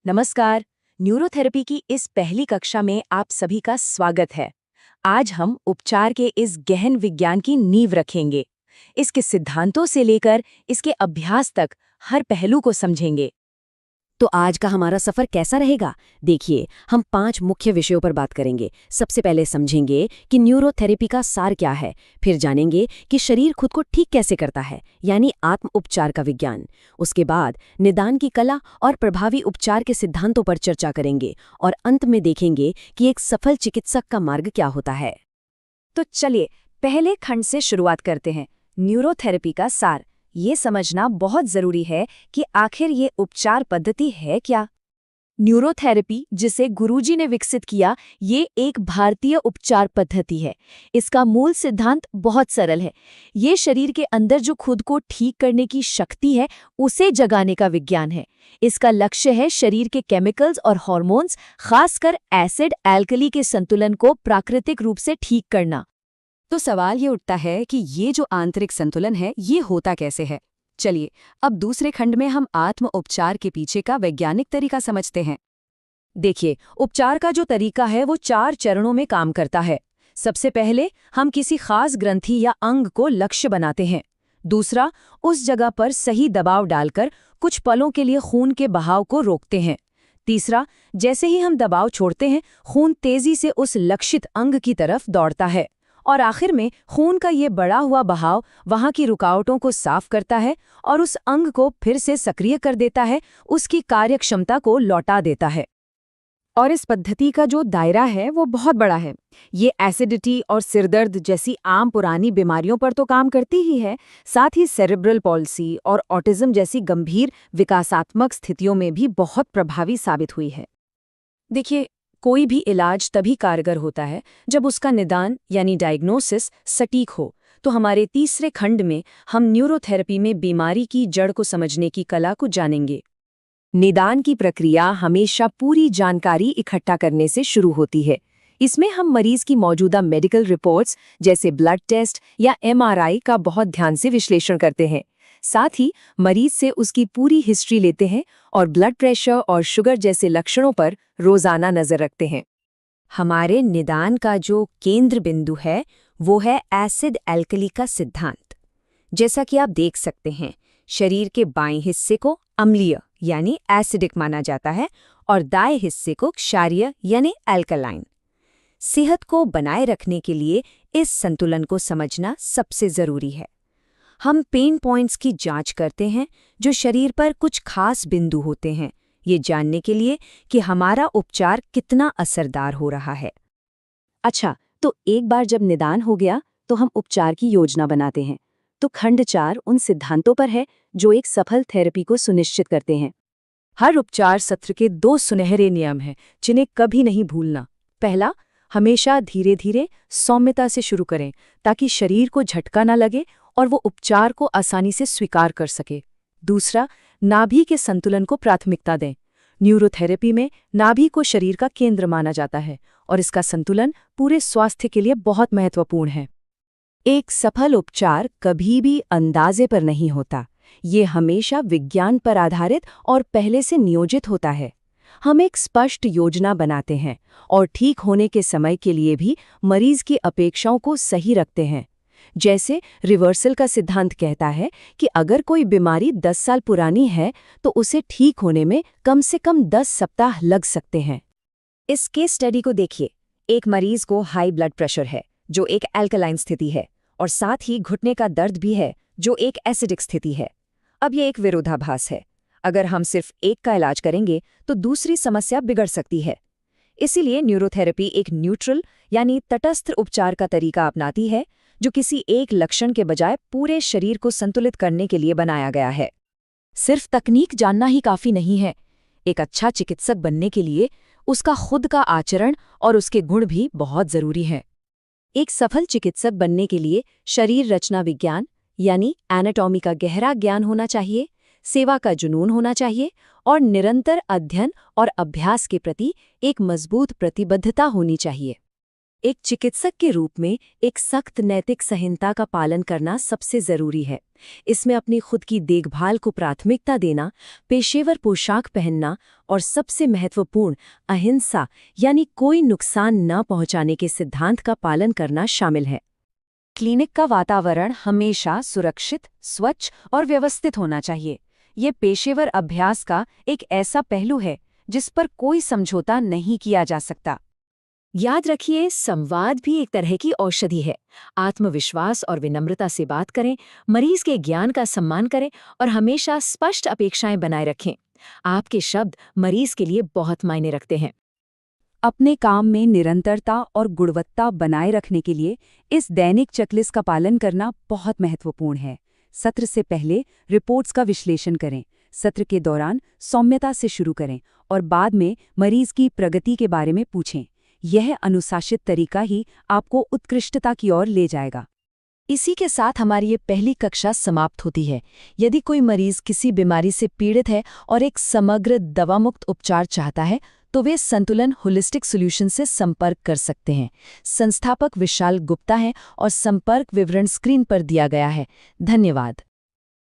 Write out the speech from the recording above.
नमस्कार। न्यूरोथेरेपी की इस पहली कक्षा में आप सभी का स्वागत है। आज हम उपचार के इस गहन विज्ञान की नींव रखेंगे। इसके सिद्धांतों से लेकर इसके अभ्यास तक हर पहलू को समझेंगे। तो आज का हमारा सफर कैसा रहेगा? देखिए, हम 5 मुख्य विषयों पर बात करेंगे। सबसे पहले समझेंगे कि न्यूरोथेरेपी का सार क्या है, फिर जानेंगे कि शरीर खुद को ठीक कैसे करता है, यानी आत्म उपचार का विज्ञान। उसके बाद निदान की कला और प्रभावी उपचार के सिद्धांतों पर चर्चा करेंगे और अंत में देखेंगे कि एक सफल चिकित्सक का मार्ग क्या होता है। तो चलिए पहले खंड से शुरुआत करते हैं। न्यूरोथेरेपी का सार। ये समझना बहुत जरूरी है कि आखिर ये उपचार पद्धति है क्या। न्यूरोथेरेपी, जिसे गुरुजी ने विकसित किया, ये एक भारतीय उपचार पद्धति है। इसका मूल सिद्धांत बहुत सरल है। ये शरीर के अंदर जो खुद को ठीक करने की शक्ति है, उसे जगाने का विज्ञान है। इसका लक्ष्य है शरीर के केमिकल्स और हार्मोन्स, खासकर एसिड एल्कली के संतुलन को प्राकृतिक रूप से ठीक करना। तो सवाल ये उठता है कि ये जो आंतरिक संतुलन है, ये होता कैसे है? चलिए, अब दूसरे खंड में हम आत्म उपचार के पीछे का वैज्ञानिक तरीका समझते हैं। देखिए, उपचार का जो तरीका है वो 4 चरणों में काम करता है। सबसे पहले हम किसी खास ग्रंथि या अंग को लक्ष्य बनाते हैं। दूसरा, उस जगह पर सही दबाव डालकर कुछ पलों के लिए खून के बहाव को रोकते हैं। तीसरा, जैसे ही हम दबाव छोड़ते हैं, खून तेजी से उस लक्षित अंग की तरफ दौड़ता है। और आखिर में खून का ये बढ़ा हुआ बहाव वहां की रुकावटों को साफ करता है और उस अंग को फिर से सक्रिय कर देता है, उसकी कार्यक्षमता को लौटा देता है। और इस पद्धति का जो दायरा है वो बहुत बड़ा है। ये एसिडिटी और सिरदर्द जैसी आम पुरानी बीमारियों पर तो काम करती ही है, साथ ही सेरेब्रल पॉल्सी और ऑटिज्म जैसी गंभीर विकासात्मक स्थितियों में भी बहुत प्रभावी साबित हुई है। देखिए, कोई भी इलाज तभी कारगर होता है जब उसका निदान यानी डायग्नोसिस सटीक हो। तो हमारे तीसरे खंड में हम न्यूरोथेरेपी में बीमारी की जड़ को समझने की कला को जानेंगे। निदान की प्रक्रिया हमेशा पूरी जानकारी इकट्ठा करने से शुरू होती है। इसमें हम मरीज की मौजूदा मेडिकल रिपोर्ट्स जैसे ब्लड टेस्ट या एमआरआई का बहुत ध्यान से विश्लेषण करते हैं। साथ ही मरीज से उसकी पूरी हिस्ट्री लेते हैं और ब्लड प्रेशर और शुगर जैसे लक्षणों पर रोजाना नजर रखते हैं। हमारे निदान का जो केंद्र बिंदु है वो है एसिड एल्कली का सिद्धांत। जैसा कि आप देख सकते हैं, शरीर के बाएं हिस्से को अम्लीय यानी एसिडिक माना जाता है और दाएं हिस्से को क्षारीय यानी एल्कलाइन। सेहत को बनाए रखने के लिए इस संतुलन को समझना सबसे जरूरी है। हम पेन पॉइंट्स की जांच करते हैं जो शरीर पर कुछ खास बिंदु होते हैं, ये जानने के लिए कि हमारा उपचार कितना असरदार हो रहा है। अच्छा, तो एक बार जब निदान हो गया तो हम उपचार की योजना बनाते हैं। तो खंड 4 उन सिद्धांतों पर है जो एक सफल थेरेपी को सुनिश्चित करते हैं। हर उपचार सत्र के 2 सुनहरे नियम हैं जिन्हें कभी नहीं भूलना। पहला, हमेशा धीरे धीरे सौम्यता से शुरू करें ताकि शरीर को झटका न लगे और वो उपचार को आसानी से स्वीकार कर सके। दूसरा, नाभि के संतुलन को प्राथमिकता दें। न्यूरोथेरेपी में नाभि को शरीर का केंद्र माना जाता है और इसका संतुलन पूरे स्वास्थ्य के लिए बहुत महत्वपूर्ण है। एक सफल उपचार कभी भी अंदाजे पर नहीं होता, ये हमेशा विज्ञान पर आधारित और पहले से नियोजित होता है। हम एक स्पष्ट योजना बनाते हैं और ठीक होने के समय के लिए भी मरीज की अपेक्षाओं को सही रखते हैं। जैसे रिवर्सल का सिद्धांत कहता है कि अगर कोई बीमारी 10 साल पुरानी है तो उसे ठीक होने में कम से कम 10 सप्ताह लग सकते हैं। इस केस स्टडी को देखिए। एक मरीज को हाई ब्लड प्रेशर है जो एक एल्कलाइन स्थिति है, और साथ ही घुटने का दर्द भी है जो एक एसिडिक स्थिति है। अब ये एक विरोधाभास है। अगर हम सिर्फ एक का इलाज करेंगे तो दूसरी समस्या बिगड़ सकती है। इसीलिए न्यूरोथेरेपी एक न्यूट्रल यानी तटस्थ उपचार का तरीका अपनाती है जो किसी एक लक्षण के बजाय पूरे शरीर को संतुलित करने के लिए बनाया गया है। सिर्फ तकनीक जानना ही काफी नहीं है। एक अच्छा चिकित्सक बनने के लिए उसका खुद का आचरण और उसके गुण भी बहुत जरूरी है। एक सफल चिकित्सक बनने के लिए शरीर रचना विज्ञान यानी एनाटॉमी का गहरा ज्ञान होना चाहिए, सेवा का जुनून होना चाहिए और निरंतर अध्ययन और अभ्यास के प्रति एक मजबूत प्रतिबद्धता होनी चाहिए। एक चिकित्सक के रूप में एक सख्त नैतिक संहिता का पालन करना सबसे जरूरी है। इसमें अपनी खुद की देखभाल को प्राथमिकता देना, पेशेवर पोशाक पहनना और सबसे महत्वपूर्ण अहिंसा यानी कोई नुकसान न पहुंचाने के सिद्धांत का पालन करना शामिल है। क्लिनिक का वातावरण हमेशा सुरक्षित, स्वच्छ और व्यवस्थित होना चाहिए। ये पेशेवर अभ्यास का एक ऐसा पहलू है जिस पर कोई समझौता नहीं किया जा सकता। याद रखिए, संवाद भी एक तरह की औषधि है। आत्मविश्वास और विनम्रता से बात करें, मरीज के ज्ञान का सम्मान करें और हमेशा स्पष्ट अपेक्षाएं बनाए रखें। आपके शब्द मरीज के लिए बहुत मायने रखते हैं। अपने काम में निरंतरता और गुणवत्ता बनाए रखने के लिए इस दैनिक चेकलिस्ट का पालन करना बहुत महत्वपूर्ण है। सत्र से पहले रिपोर्ट्स का विश्लेषण करें, सत्र के दौरान सौम्यता से शुरू करें और बाद में मरीज की प्रगति के बारे में पूछें। यह अनुशासित तरीका ही आपको उत्कृष्टता की ओर ले जाएगा। इसी के साथ हमारी ये पहली कक्षा समाप्त होती है। यदि कोई मरीज किसी बीमारी से पीड़ित है और एक समग्र दवामुक्त उपचार चाहता है तो वे संतुलन होलिस्टिक सॉल्यूशन से संपर्क कर सकते हैं। संस्थापक विशाल गुप्ता हैं और संपर्क विवरण स्क्रीन पर दिया गया है। धन्यवाद।